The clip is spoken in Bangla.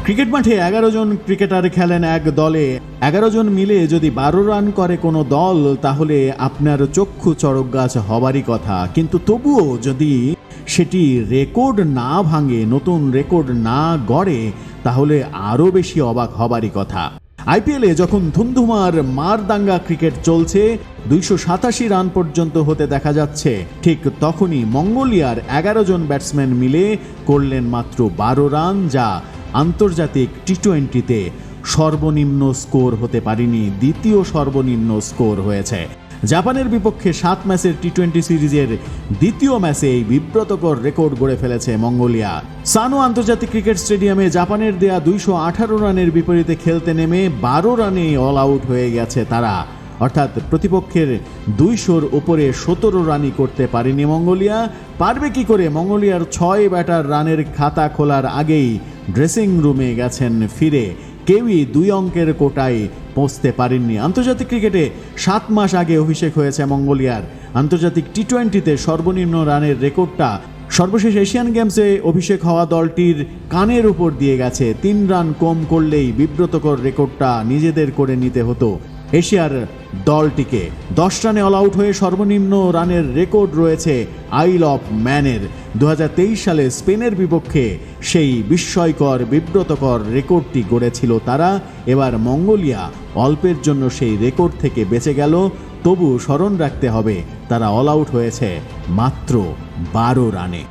ক্রিকেট মাঠে 11 জন ক্রিকেটার খেলেন এক দলে। 11 জন মিলে যদি 12 রান করে কোনো দল, তাহলে আপনার চক্ষু চড়ক গাছ হবারই কথা। কিন্তু তবুও যদি সেটি রেকর্ড না ভাঙে, নতুন রেকর্ড না গড়ে, তাহলে আরও বেশি অবাক হবারই কথা। আইপিএলে যখন ধুমধুমার মারদাঙ্গা ক্রিকেট চলছে, 287 রান পর্যন্ত হতে দেখা যাচ্ছে, ঠিক তখনই মঙ্গোলিয়ার 11 জন ব্যাটসম্যান মিলে করলেন মাত্র 12 রান, যা আন্তর্জাতিক টি-20তে সর্বনিম্ন স্কোর হতে পারেনি, দ্বিতীয় সর্বনিম্ন স্কোর হয়েছে। জাপানের বিপক্ষে 7 ম্যাচের টি-20 সিরিজের দ্বিতীয় ম্যাচে এই বিব্রতকর রেকর্ড গড়ে ফেলেছে মঙ্গোলিয়া। সানো আন্তর্জাতিক ক্রিকেট স্টেডিয়ামে জাপানের দেয়া 218 রানের বিপরীতে খেলতে নেমে 12 রানে অল আউট হয়ে গেছে তারা। অর্থাৎ প্রতিপক্ষের 200-র উপরে 17 রানই করতে পারেনি মঙ্গোলিয়া। পারবে কি করে? মঙ্গোলিয়ার 6 ব্যাটার রানের খাতা খোলার আগেই ড্রেসিং রুমে গেছেন ফিরে। কেউই 2 অঙ্কের কোটায় পৌঁছতে পারেননি। আন্তর্জাতিক ক্রিকেটে 7 মাস আগে অভিষেক হয়েছে মঙ্গোলিয়ার। আন্তর্জাতিক টি-20তে সর্বনিম্ন রানের রেকর্ডটা সর্বশেষ এশিয়ান গেমসে অভিষেক হওয়া দলটির কানের উপর দিয়ে গেছে। 3 রান কম করলেই বিব্রতকর রেকর্ডটা নিজেদের করে নিতে হতো এশিয়ার দলটিকে। 10 রানে অল আউট হয়ে সর্বনিম্ন রানের রেকর্ড রয়েছে আইল অফ ম্যানের। 2023 সালে স্পেনের বিপক্ষে সেই বিস্ময়কর বিব্রতকর রেকর্ডটি গড়েছিল তারা। এবার মঙ্গোলিয়া অল্পের জন্য সেই রেকর্ড থেকে বেঁচে গেল। তবু স্মরণ রাখতে হবে, তারা অল আউট হয়েছে মাত্র 12 রানে।